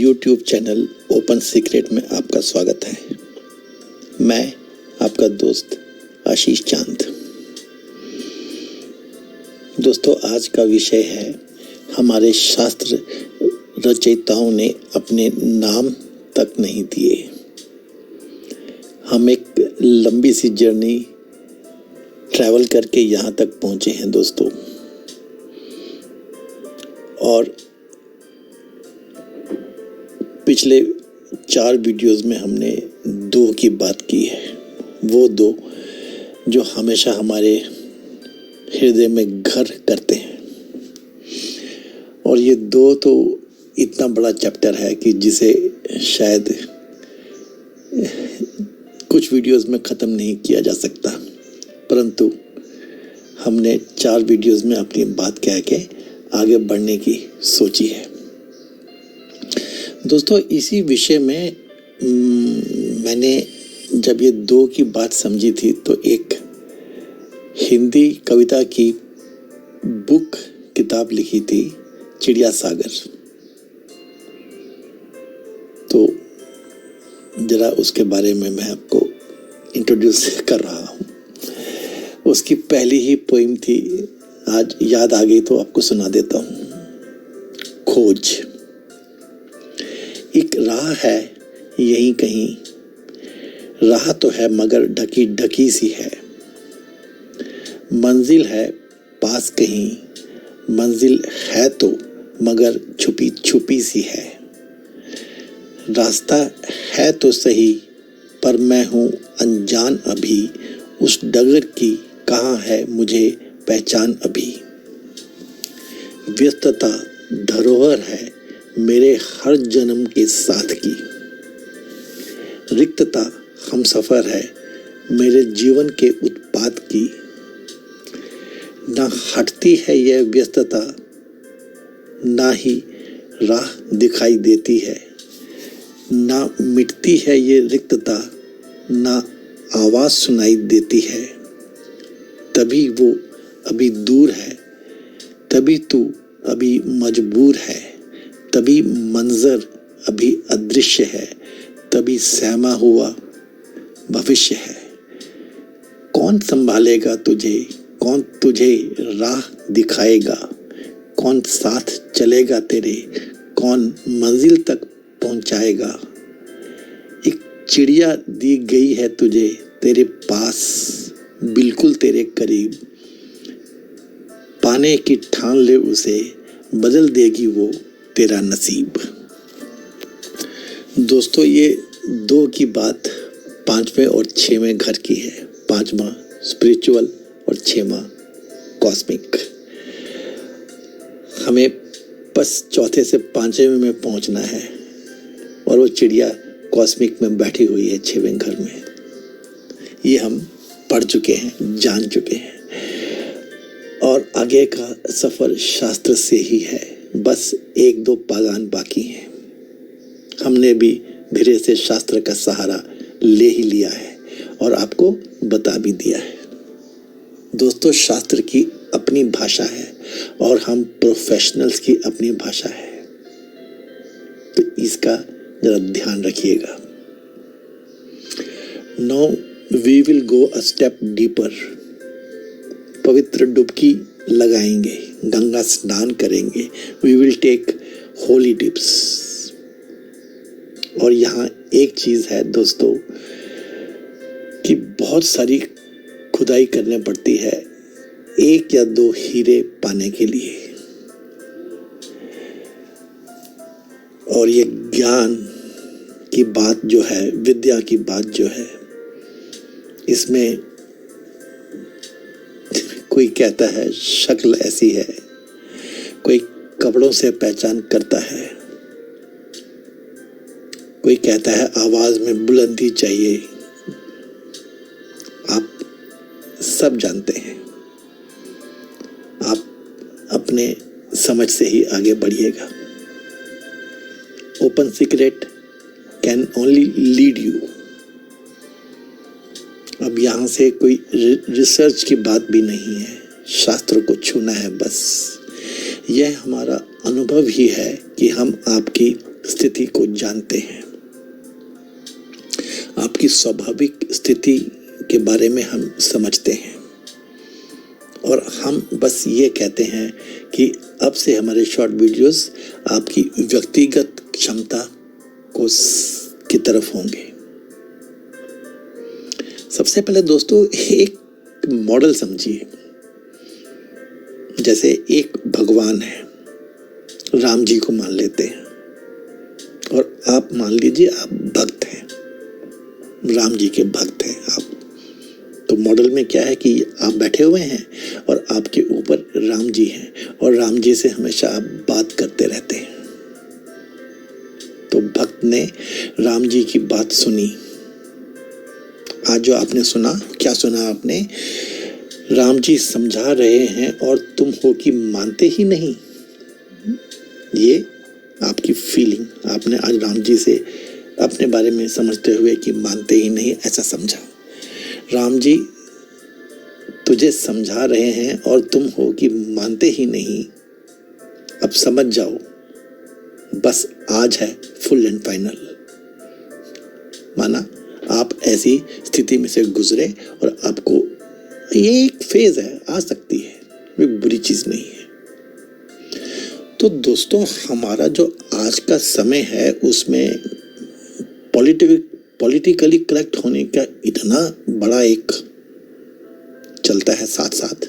YouTube channel open secret में आपका स्वागत है। मैं आपका दोस्त आशीष चांद। दोस्तों, आज का विषय है हमारे शास्त्र रचयिताओं ने अपने नाम तक नहीं दिए। हम एक लंबी सी जर्नी ट्रैवल करके यहाँ तक पहुँचे हैं दोस्तों, और पिछले 4 वीडियोस में हमने 2 की बात की है। वो 2 जो हमेशा हमारे हृदय में घर करते हैं, और ये 2 तो इतना बड़ा चैप्टर है कि जिसे शायद कुछ वीडियोस में ख़त्म नहीं किया जा सकता, परंतु हमने 4 वीडियोस में अपनी बात कह के आगे बढ़ने की सोची है। दोस्तों, इसी विषय में मैंने जब ये 2 की बात समझी थी तो एक हिंदी कविता की बुक किताब लिखी थी, चिड़िया सागर। तो जरा उसके बारे में मैं आपको इंट्रोड्यूस कर रहा हूँ। उसकी पहली ही पोइम थी, आज याद आ गई तो आपको सुना देता हूँ। खोज। एक राह है यहीं कहीं, राह तो है मगर ढकी ढकी सी है। मंजिल है पास कहीं, मंजिल है तो मगर छुपी छुपी सी है। रास्ता है तो सही पर मैं हूँ अनजान अभी, उस डगर की कहाँ है मुझे पहचान अभी। व्यस्तता धरोहर है मेरे हर जन्म के साथ की, रिक्तता हमसफर है मेरे जीवन के उत्पाद की। ना हटती है यह व्यस्तता, ना ही राह दिखाई देती है। ना मिटती है ये रिक्तता, ना आवाज़ सुनाई देती है। तभी वो अभी दूर है, तभी तू अभी मजबूर है, तभी मंजर अभी अदृश्य है, तभी सहमा हुआ भविष्य है। कौन संभालेगा तुझे, कौन तुझे राह दिखाएगा, कौन साथ चलेगा तेरे, कौन मंजिल तक पहुंचाएगा। एक चिड़िया दी गई है तुझे तेरे पास, बिल्कुल तेरे करीब। पाने की ठान ले उसे, बदल देगी वो तेरा नसीब। दोस्तों, ये 2 की बात 5वें और 6वें घर की है। 5वां स्पिरिचुअल और 6वां कॉस्मिक। हमें बस 4थे से 5वें में पहुंचना है, और वो चिड़िया कॉस्मिक में बैठी हुई है 6वें घर में। ये हम पढ़ चुके हैं, जान चुके हैं, और आगे का सफ़र शास्त्र से ही है। बस 1-2 पागान बाकी हैं। हमने भी धीरे से शास्त्र का सहारा ले ही लिया है और आपको बता भी दिया है। दोस्तों, शास्त्र की अपनी भाषा है और हम प्रोफेशनल्स की अपनी भाषा है, तो इसका जरा ध्यान रखिएगा। Now we will go a step deeper. पवित्र डुबकी लगाएंगे, गंगा स्नान करेंगे। We will take holy dips. और यहाँ एक चीज़ है दोस्तों कि बहुत सारी खुदाई करनी पड़ती है 1 या 2 हीरे पाने के लिए, और ये ज्ञान की बात जो है, विद्या की बात जो है, इसमें कोई कहता है शक्ल ऐसी है, कोई कपड़ों से पहचान करता है, कोई कहता है आवाज में बुलंदी चाहिए। आप सब जानते हैं, आप अपने समझ से ही आगे बढ़िएगा। Open secret can only lead you. अब यहाँ से कोई रिसर्च की बात भी नहीं है, शास्त्र को छूना है बस। यह हमारा अनुभव ही है कि हम आपकी स्थिति को जानते हैं, आपकी स्वाभाविक स्थिति के बारे में हम समझते हैं, और हम बस ये कहते हैं कि अब से हमारे शॉर्ट वीडियोस आपकी व्यक्तिगत क्षमता को की तरफ होंगे। सबसे पहले दोस्तों एक मॉडल समझिए। जैसे एक भगवान है, राम जी को मान लेते हैं, और आप मान लीजिए आप भक्त हैं, राम जी के भक्त हैं आप। तो मॉडल में क्या है कि आप बैठे हुए हैं और आपके ऊपर राम जी हैं, और राम जी से हमेशा आप बात करते रहते हैं। तो भक्त ने राम जी की बात सुनी। आज जो आपने सुना, क्या सुना आपने? राम जी समझा रहे हैं और तुम हो कि मानते ही नहीं। ये आपकी फीलिंग, आपने आज राम जी से अपने बारे में समझते हुए कि मानते ही नहीं, ऐसा समझा। राम जी तुझे समझा रहे हैं और तुम हो कि मानते ही नहीं। अब समझ जाओ, बस आज है फुल एंड फाइनल। माना आप ऐसी स्थिति में से गुजरे और आपको ये एक फेज है, आ सकती है, कोई बुरी चीज नहीं है। तो दोस्तों हमारा जो आज का समय है उसमें पॉलिटिकली करेक्ट होने का इतना बड़ा एक चलता है साथ साथ।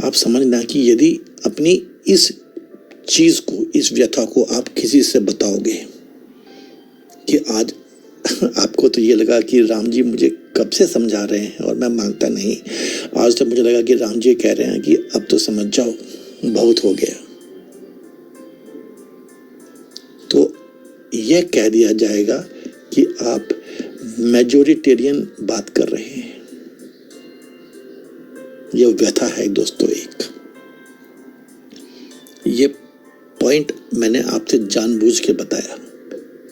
आप समझना कि यदि अपनी इस चीज को, इस व्यथा को आप किसी से बताओगे कि आज आपको तो ये लगा कि राम जी मुझे कब से समझा रहे हैं और मैं मानता नहीं, आज तो मुझे लगा कि राम जी कह रहे हैं कि अब तो समझ जाओ, बहुत हो गया, तो यह कह दिया जाएगा कि आप मेजोरिटेरियन बात कर रहे हैं। यह व्यथा है दोस्तों एक। ये पॉइंट मैंने आपसे जानबूझ के बताया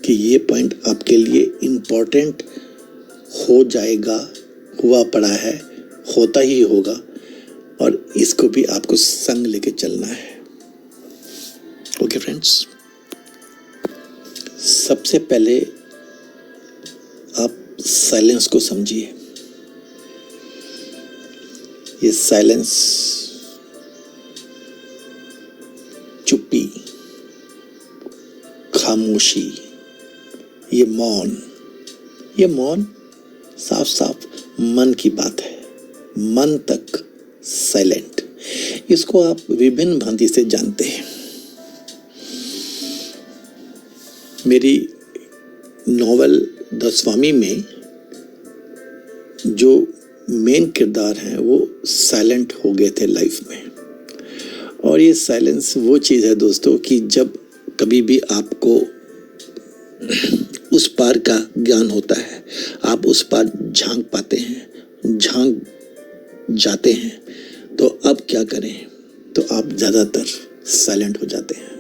कि ये पॉइंट आपके लिए इम्पोर्टेंट हो जाएगा, हुआ पड़ा है, होता ही होगा, और इसको भी आपको संग लेके चलना है। ओके फ्रेंड्स, सबसे पहले आप साइलेंस को समझिए। ये साइलेंस, चुप्पी, खामोशी, ये मौन साफ साफ मन की बात है, मन तक साइलेंट। इसको आप विभिन्न भांति से जानते हैं। मेरी नॉवेल द स्वामी में जो मेन किरदार हैं वो साइलेंट हो गए थे लाइफ में। और ये साइलेंस वो चीज़ है दोस्तों कि जब कभी भी आपको उस पार का ज्ञान होता है, आप उस पार झांक पाते हैं, झांक जाते हैं, तो अब क्या करें, तो आप ज़्यादातर साइलेंट हो जाते हैं।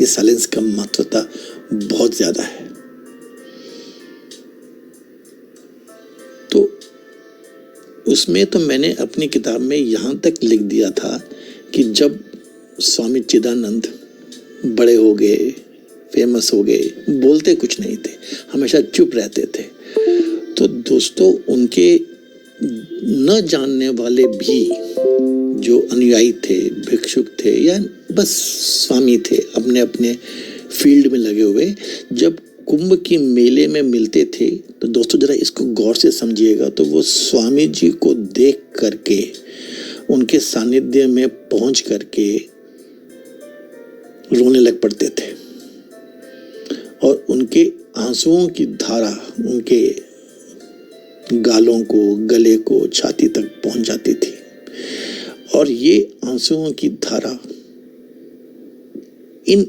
ये साइलेंस का महत्वता बहुत ज़्यादा है। तो उसमें तो मैंने अपनी किताब में यहाँ तक लिख दिया था कि जब स्वामी चिदानंद बड़े हो गए, फेमस हो गए, बोलते कुछ नहीं थे, हमेशा चुप रहते थे, तो दोस्तों उनके न जानने वाले भी जो अनुयायी थे, भिक्षुक थे या बस स्वामी थे, अपने अपने फील्ड में लगे हुए, जब कुंभ की मेले में मिलते थे, तो दोस्तों जरा इसको गौर से समझिएगा, तो वो स्वामी जी को देख करके, उनके सानिध्य में पहुंच करके रोने लग पड़ते थे, और उनके आंसुओं की धारा उनके गालों को, गले को, छाती तक पहुंच जाती थी। और ये आंसुओं की धारा इन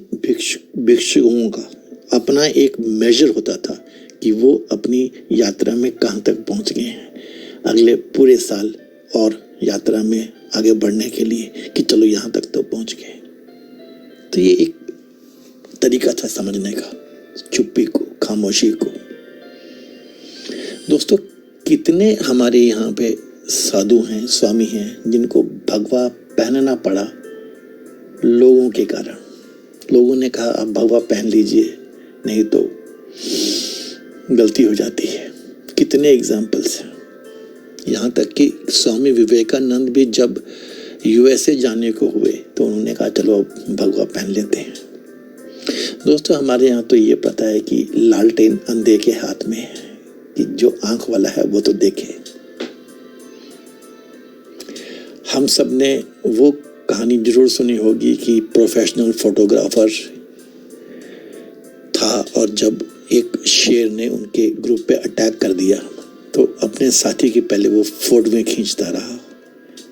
भिक्षुओं का अपना एक मेजर होता था कि वो अपनी यात्रा में कहाँ तक पहुंच गए हैं, अगले पूरे साल और यात्रा में आगे बढ़ने के लिए कि चलो यहाँ तक तो पहुंच गए। तो ये एक तरीका था समझने का, चुप्पी को, खामोशी को। दोस्तों कितने हमारे यहाँ पे साधु हैं, स्वामी हैं, जिनको भगवा पहनना पड़ा लोगों के कारण, लोगों ने कहा आप भगवा पहन लीजिए, नहीं तो गलती हो जाती है। कितने एग्जाम्पल्स हैं। यहाँ तक कि स्वामी विवेकानंद भी जब यूएसए जाने को हुए तो उन्होंने कहा चलो अब भगवा पहन लेते हैं। दोस्तों हमारे यहाँ तो ये पता है कि लालटेन अंधे के हाथ में है, कि जो आंख वाला है वो तो देखे। हम सब ने वो कहानी जरूर सुनी होगी कि प्रोफेशनल फोटोग्राफर था और जब एक शेर ने उनके ग्रुप पे अटैक कर दिया तो अपने साथी की पहले वो फोटोएं खींचता रहा,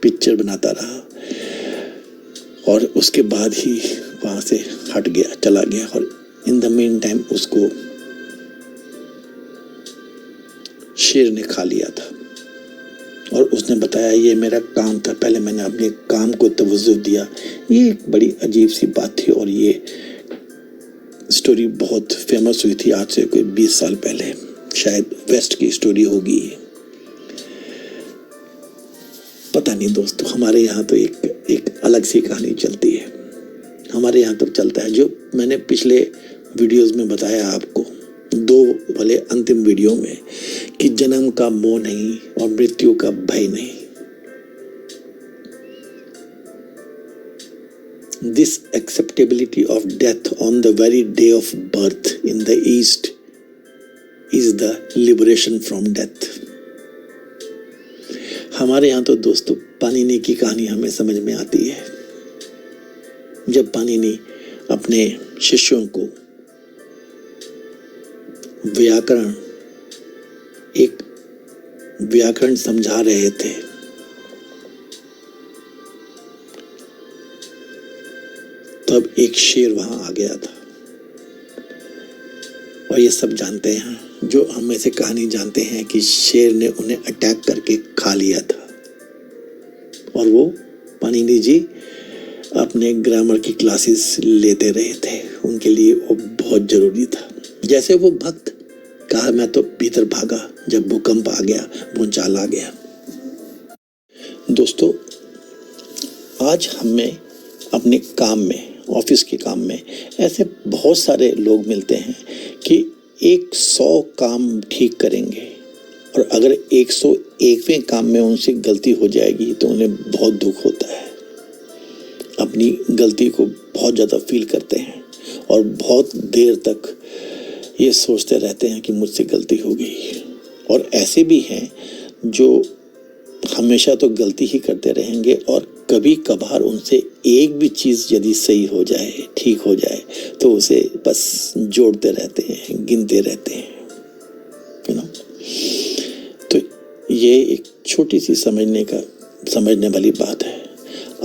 पिक्चर बनाता रहा और उसके बाद ही वहां से हट गया, चला गया। और इन द मीन टाइम उसको शेर ने खा लिया था और उसने बताया ये मेरा काम था, पहले मैंने अपने काम को तवज्जो दिया। ये एक बड़ी अजीब सी बात थी और ये स्टोरी बहुत फेमस हुई थी आज से कोई 20 साल पहले, शायद वेस्ट की स्टोरी होगी। पता नहीं दोस्तों, हमारे यहाँ तो एक अलग सी कहानी चलती है। हमारे यहाँ तो चलता है जो मैंने पिछले वीडियोस में बताया आपको, 2 वाले अंतिम वीडियो में, कि जन्म का मोह नहीं और मृत्यु का भय नहीं। This acceptability of death on the very day of birth in the East is the liberation from death. हमारे यहाँ तो दोस्तों पाणिनि की कहानी हमें समझ में आती है। जब पाणिनि अपने शिष्यों को व्याकरण समझा रहे थे, तब एक शेर वहां आ गया था। और ये सब जानते हैं, जो हम में से कहानी जानते हैं कि शेर ने उन्हें अटैक करके खा लिया था और वो पाणिनि जी अपने ग्रामर की क्लासेस लेते रहे थे, उनके लिए वो बहुत जरूरी था। जैसे वो भक्त कहा मैं तो भीतर भागा जब भूकंप आ गया, भूचाल आ गया। दोस्तों आज हमें अपने काम में, ऑफिस के काम में ऐसे बहुत सारे लोग मिलते हैं कि 100 काम ठीक करेंगे और अगर 101वें काम में उनसे गलती हो जाएगी तो उन्हें बहुत दुख होता है, अपनी गलती को बहुत ज़्यादा फील करते हैं और बहुत देर तक ये सोचते रहते हैं कि मुझसे गलती हो गई। और ऐसे भी हैं जो हमेशा तो गलती ही करते रहेंगे और कभी कभार उनसे एक भी चीज़ यदि सही हो जाए, ठीक हो जाए, तो उसे बस जोड़ते रहते हैं, गिनते रहते हैं, यू नो। तो ये एक छोटी सी समझने वाली बात है।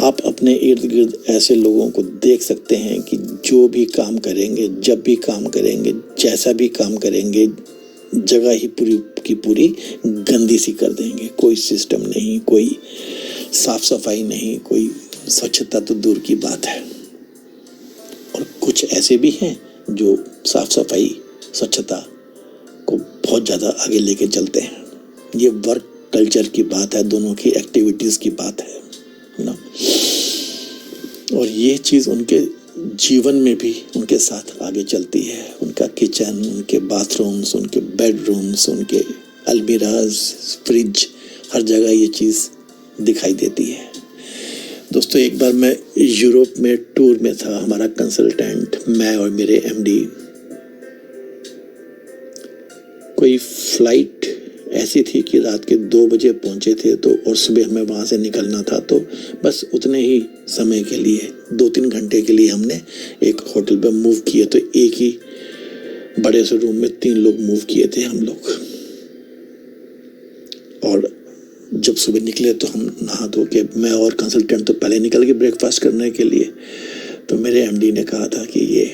आप अपने इर्द गिर्द ऐसे लोगों को देख सकते हैं कि जो भी काम करेंगे, जब भी काम करेंगे, जैसा भी काम करेंगे, जगह ही पूरी की पूरी गंदी सी कर देंगे। कोई सिस्टम नहीं, कोई साफ सफाई नहीं, कोई स्वच्छता तो दूर की बात है। और कुछ ऐसे भी हैं जो साफ सफाई, स्वच्छता को बहुत ज़्यादा आगे लेके चलते हैं। ये वर्क कल्चर की बात है, दोनों की एक्टिविटीज़ की बात है ना। और ये चीज़ उनके जीवन में भी उनके साथ आगे चलती है। उनका किचन, उनके बाथरूम्स, उनके बेडरूम्स, उनके अलमीराज, फ्रिज, हर जगह ये चीज़ दिखाई देती है। दोस्तों एक बार मैं यूरोप में टूर में था, हमारा कंसल्टेंट, मैं और मेरे एमडी, कोई फ्लाइट ऐसी थी कि रात के 2 बजे पहुंचे थे तो और सुबह हमें वहाँ से निकलना था। तो बस उतने ही समय के लिए 2-3 घंटे के लिए हमने एक होटल पे मूव किए। तो एक ही बड़े से रूम में 3 लोग मूव किए थे हम लोग। और जब सुबह निकले तो हम नहा धो के, मैं और कंसल्टेंट तो पहले निकल गए ब्रेकफास्ट करने के लिए। तो मेरे एमडी ने कहा था कि ये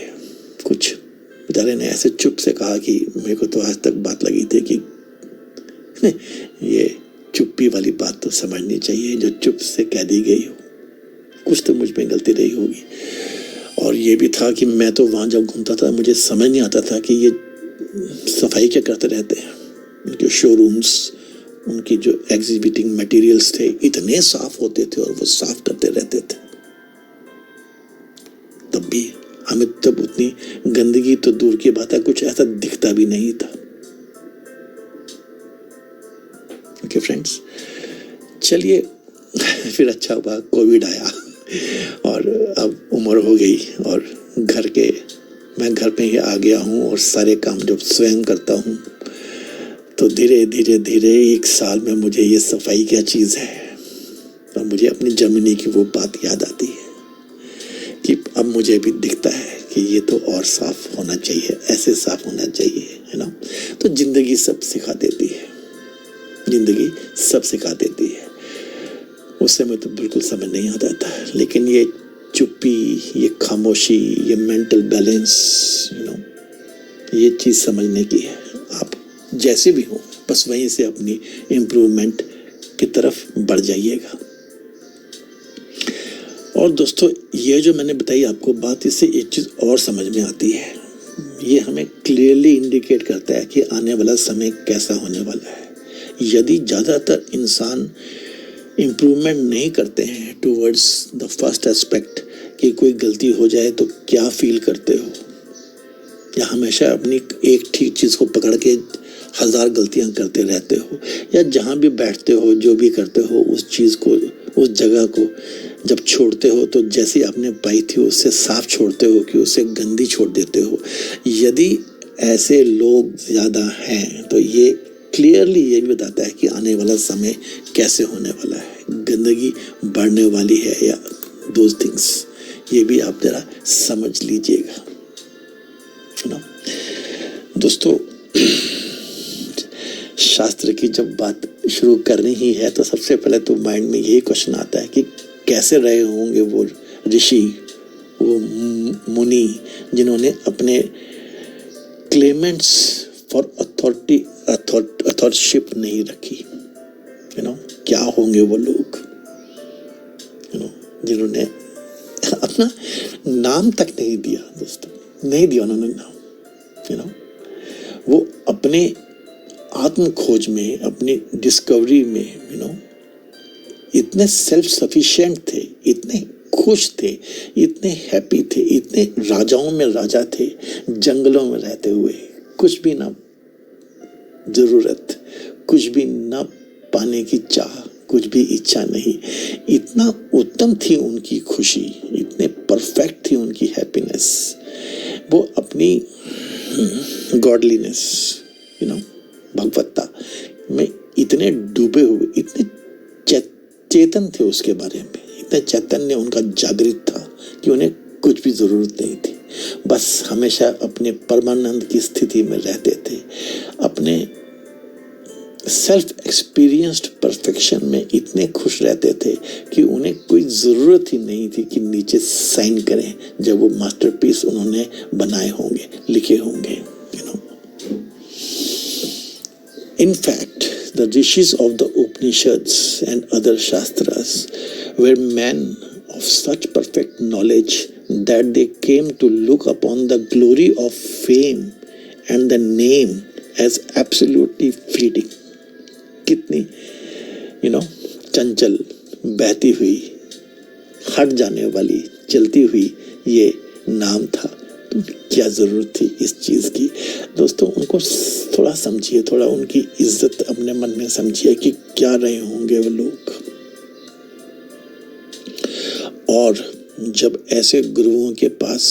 कुछ, बेचारे ने ऐसे चुप से कहा कि मेरे को तो आज तक बात लगी थी कि ये चुप्पी वाली बात तो समझनी चाहिए, जो चुप से कह दी गई हो, कुछ तो मुझ में गलती रही होगी। और ये भी था कि मैं तो वहाँ जब घूमता था मुझे समझ नहीं आता था कि ये सफाई क्या करते रहते हैं। उनके शोरूम्स, उनकी जो एग्जिबिटिंग मटेरियल्स थे इतने साफ होते थे और वो साफ करते रहते थे, तब भी हमें तब उतनी गंदगी तो दूर की बात है, कुछ ऐसा दिखता भी नहीं था। ओके फ्रेंड्स, चलिए फिर अच्छा हुआ कोविड आया और अब उम्र हो गई और मैं घर पे ही आ गया हूँ और सारे काम जब स्वयं करता हूँ तो धीरे धीरे धीरे 1 साल में मुझे ये सफाई क्या चीज़ है और मुझे अपनी जर्मनी की वो बात याद आती है कि अब मुझे भी दिखता है कि ये तो और साफ होना चाहिए, ऐसे साफ होना चाहिए, है ना। तो जिंदगी सब सिखा देती है, जिंदगी सब सिखा देती है। उस समय तो बिल्कुल समझ नहीं आता था, लेकिन ये चुप्पी, ये खामोशी, ये मेंटल बैलेंस, ये चीज़ समझने की है। आप जैसे भी हो बस वहीं से अपनी इम्प्रूवमेंट की तरफ बढ़ जाइएगा। और दोस्तों, ये जो मैंने बताई आपको बात, इससे एक चीज़ और समझ में आती है। ये हमें क्लियरली इंडिकेट करता है कि आने वाला समय कैसा होने वाला है। यदि ज़्यादातर इंसान इम्प्रूवमेंट नहीं करते हैं टूवर्ड्स द फर्स्ट एस्पेक्ट कि कोई गलती हो जाए तो क्या फील करते हो, या हमेशा अपनी एक ठीक चीज़ को पकड़ के 1000 गलतियां करते रहते हो, या जहाँ भी बैठते हो जो भी करते हो उस चीज़ को, उस जगह को जब छोड़ते हो तो जैसी आपने पाई थी उससे साफ छोड़ते हो कि उससे गंदी छोड़ देते हो। यदि ऐसे लोग ज़्यादा हैं तो ये क्लियरली ये भी बताता है कि आने वाला समय कैसे होने वाला है, गंदगी बढ़ने वाली है या दोज थिंग्स। ये भी आप जरा समझ लीजिएगा, है ना दोस्तों। शास्त्र की जब बात शुरू करनी ही है तो सबसे पहले तो माइंड में यही क्वेश्चन आता है कि कैसे रहे होंगे वो ऋषि, वो मुनि जिन्होंने अपने क्लेमेंट्स फॉर अथॉरिटशिप नहीं रखी, क्या होंगे वो लोग, जिन्होंने अपना नाम तक नहीं दिया दोस्तों, नहीं दिया उन्होंने नाम, वो अपने आत्म खोज में, अपनी डिस्कवरी में, इतने सेल्फ सफिशिएंट थे, इतने खुश थे, इतने हैप्पी थे, इतने राजाओं में राजा थे, जंगलों में रहते हुए, कुछ भी ना जरूरत, कुछ भी ना पाने की चाह, कुछ भी इच्छा नहीं। इतना उत्तम थी उनकी खुशी, इतने परफेक्ट थी उनकी हैप्पीनेस, वो अपनी गॉडलीनेस, भगवत्ता में इतने डूबे हुए, इतने चेतन थे उसके बारे में, इतने चैतन्य उनका जागृत था कि उन्हें कुछ भी जरूरत नहीं थी, बस हमेशा अपने परमानंद की स्थिति में रहते थे, अपने सेल्फ एक्सपीरियंस्ड परफेक्शन में इतने खुश रहते थे कि उन्हें कोई ज़रूरत ही नहीं थी कि नीचे साइन करें जब वो मास्टरपीस उन्होंने बनाए होंगे, लिखे होंगे, In fact, the rishis of the Upanishads and other Shastras were men of such perfect knowledge that they came to look upon the glory of fame and the name as absolutely fleeting. कितनी चंचल, बहती हुई, हट जाने वाली, चलती हुई ये नाम था, तो क्या ज़रूरत थी इस चीज़ की। दोस्तों, उनको थोड़ा समझिए, थोड़ा उनकी इज्जत अपने मन में समझिए कि क्या रहे होंगे वो लोग। और जब ऐसे गुरुओं के पास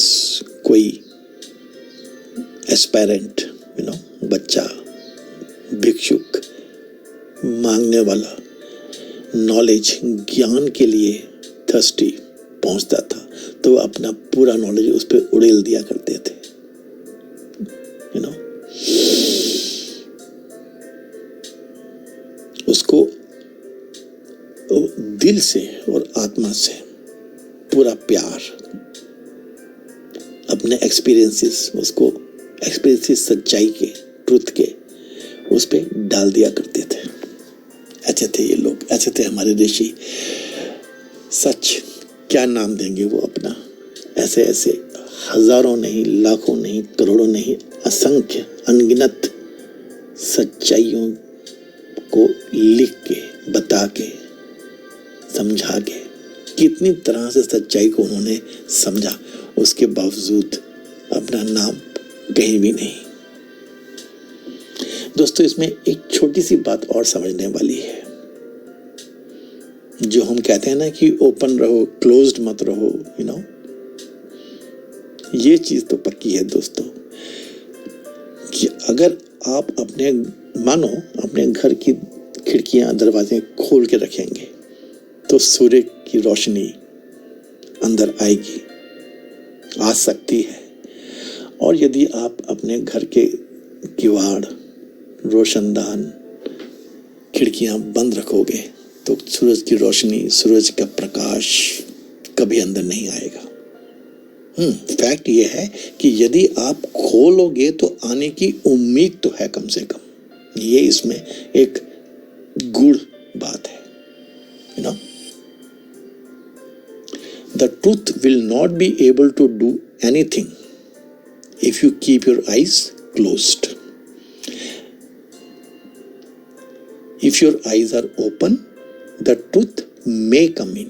कोई एस्पायरेंट, बच्चा, भिक्षुक, मांगने वाला, नॉलेज, ज्ञान के लिए थर्स्टी पहुंचता था तो अपना पूरा नॉलेज उस पर उड़ेल दिया करते थे, उसको दिल से और आत्मा से पूरा प्यार, अपने एक्सपीरियंसेस, उसको एक्सपीरियंसेस सच्चाई के, ट्रुथ के उस पे डाल दिया करते थे। ऐसे थे ये लोग, ऐसे थे हमारे ऋषि। सच क्या नाम देंगे वो अपना, ऐसे ऐसे हजारों नहीं, लाखों नहीं, करोड़ों नहीं, असंख्य, अनगिनत सच्चाइयों को लिख के, बता के, समझा के, कितनी तरह से सच्चाई को उन्होंने समझा उसके बावजूद अपना नाम कहीं भी नहीं। दोस्तों, इसमें एक छोटी सी बात और समझने वाली है। जो हम कहते हैं ना कि ओपन रहो, क्लोज्ड मत रहो, ये चीज तो पक्की है दोस्तों कि अगर आप अपने घर की खिड़कियां दरवाजे खोल के रखेंगे तो सूर्य की रोशनी अंदर आएगी, आ सकती है। और यदि आप अपने घर के किवाड़, रोशनदान, खिड़कियां बंद रखोगे तो सूरज की रोशनी, सूरज का प्रकाश कभी अंदर नहीं आएगा। फैक्ट ये है कि यदि आप खोलोगे तो आने की उम्मीद तो है कम से कम। ये इसमें एक गूढ़ बात है, The truth will not be able to do anything if you keep your eyes closed. If your eyes are open, the truth may come in.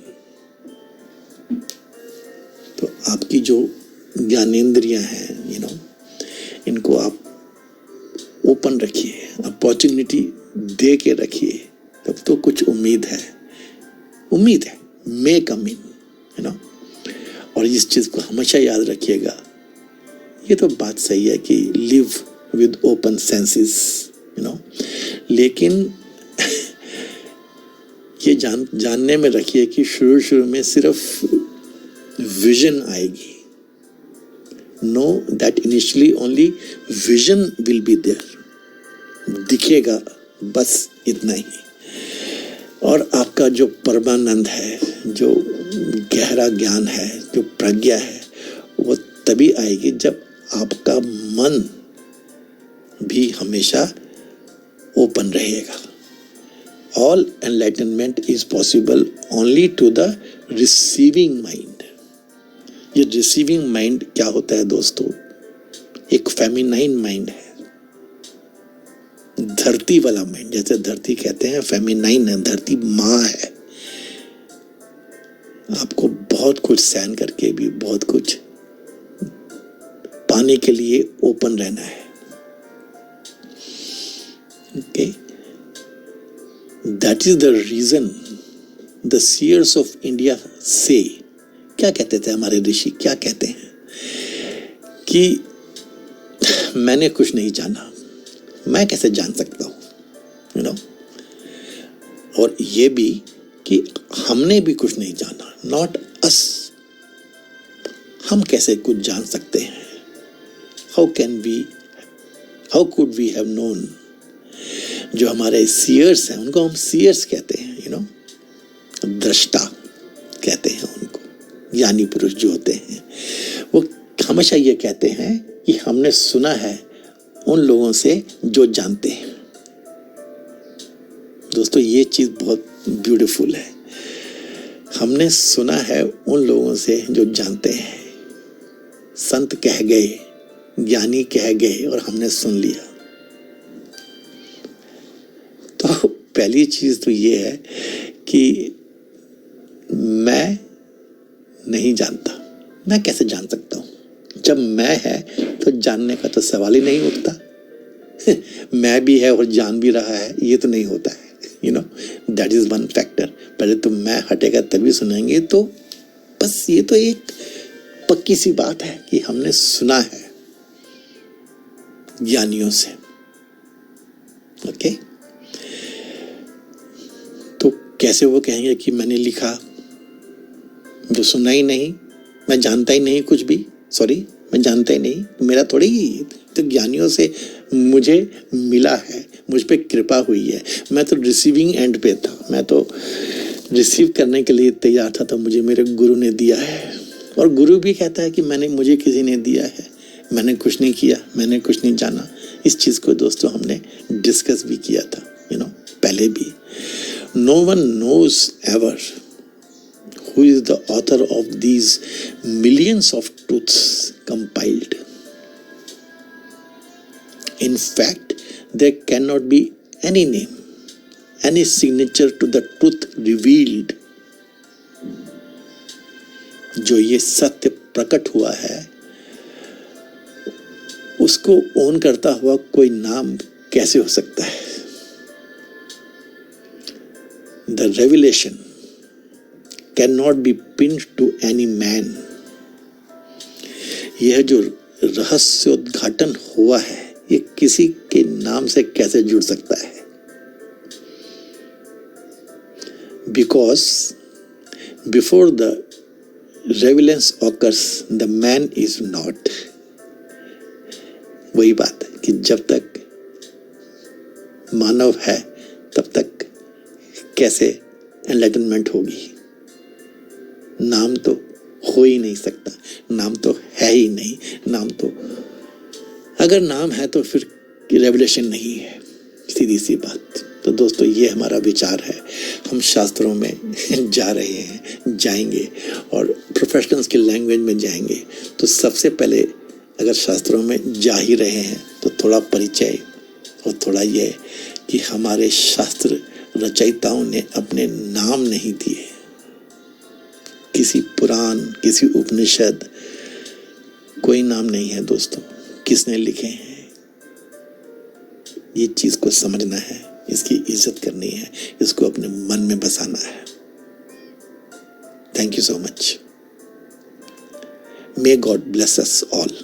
तो आपकी जो ज्ञानेंद्रियां हैं, इनको आप ओपन रखिए, अपॉर्चुनिटी दे के रखिए, तब तो कुछ उम्मीद है, मे कम इन, और इस चीज को हमेशा याद रखिएगा। ये तो बात सही है कि लिव विद ओपन सेंसेस, लेकिन ये जानने में रखिए कि शुरू में सिर्फ विजन आएगी। Know that initially only vision will be there, दिखेगा बस इतना ही। और आपका जो परमानंद है, जो गहरा ज्ञान है, जो प्रज्ञा है, वो तभी आएगी जब आपका मन भी हमेशा ओपन रहेगा। All enlightenment is possible only to the receiving mind. ये रिसीविंग माइंड क्या होता है दोस्तों? एक फेमिनाइन माइंड है, धरती वाला माइंड। जैसे धरती कहते हैं, फेमिनाइन है, धरती माँ है। आपको बहुत कुछ सहन करके भी बहुत कुछ पाने के लिए ओपन रहना है। Okay, that is the reason the seers of India से, क्या कहते थे हमारे ऋषि, क्या कहते हैं कि मैंने कुछ नहीं जाना, मैं कैसे जान सकता हूं, और ये भी कि हमने भी कुछ नहीं जाना, नॉट अस, हम कैसे कुछ जान सकते हैं। How could we have known. जो हमारे सीयर्स हैं उनको हम सीयर्स कहते हैं, दृष्टा कहते हैं उनको, ज्ञानी पुरुष जो होते हैं। वो हमेशा ये कहते हैं कि हमने सुना है उन लोगों से जो जानते हैं। दोस्तों, ये चीज बहुत ब्यूटीफुल है। हमने सुना है उन लोगों से जो जानते हैं। संत कह गए, ज्ञानी कह गए और हमने सुन लिया। तो पहली चीज तो ये है कि मैं नहीं जानता, मैं कैसे जान सकता हूं। जब मैं है तो जानने का तो सवाल ही नहीं उठता। मैं भी है और जान भी रहा है, ये तो नहीं होता है। That is one factor. पहले तो मैं हटेगा तभी सुनेंगे। तो बस ये तो एक पक्की सी बात है कि हमने सुना है ज्ञानियों से। ओके, तो कैसे वो कहेंगे कि मैंने लिखा, जो सुना ही नहीं, मैं जानता ही नहीं कुछ भी, सॉरी मैं जानता ही नहीं, मेरा थोड़ी ही। तो ज्ञानियों से मुझे मिला है, मुझ पे कृपा हुई है। मैं तो रिसीविंग एंड पे था, मैं तो रिसीव करने के लिए तैयार था, तो मुझे मेरे गुरु ने दिया है। और गुरु भी कहता है कि मुझे किसी ने दिया है, मैंने कुछ नहीं किया, मैंने कुछ नहीं जाना। इस चीज को दोस्तों हमने डिस्कस भी किया था, पहले भी। No one knows ever who is the author of these millions of truths compiled. In fact, there cannot be any name, any signature to the truth revealed जो ये सत्य प्रकट हुआ है, उसको ओन करता हुआ कोई नाम कैसे हो सकता है? The revelation can not be pinned to any man. यह जो रहस्योद्घाटन हुआ है, ये किसी के नाम से कैसे जुड़ सकता है? Because before the relevance occurs the man is not. वही बात है कि जब तक मानव है तब तक कैसे एनलाइटनमेंट होगी? नाम तो हो ही नहीं सकता, नाम तो है ही नहीं। नाम तो, अगर नाम है तो फिर रेवलेशन नहीं है, सीधी सी बात। तो दोस्तों, ये हमारा विचार है। हम शास्त्रों में जा रहे हैं, जाएंगे और प्रोफेशनल्स की लैंग्वेज में जाएंगे। तो सबसे पहले अगर शास्त्रों में जा ही रहे हैं तो थोड़ा परिचय और थोड़ा ये कि हमारे शास्त्र रचयिताओं ने अपने नाम नहीं दिए। किसी पुराण, किसी उपनिषद, कोई नाम नहीं है दोस्तों। किसने लिखे हैं, ये चीज को समझना है, इसकी इज्जत करनी है, इसको अपने मन में बसाना है। Thank you so much. May God bless us all.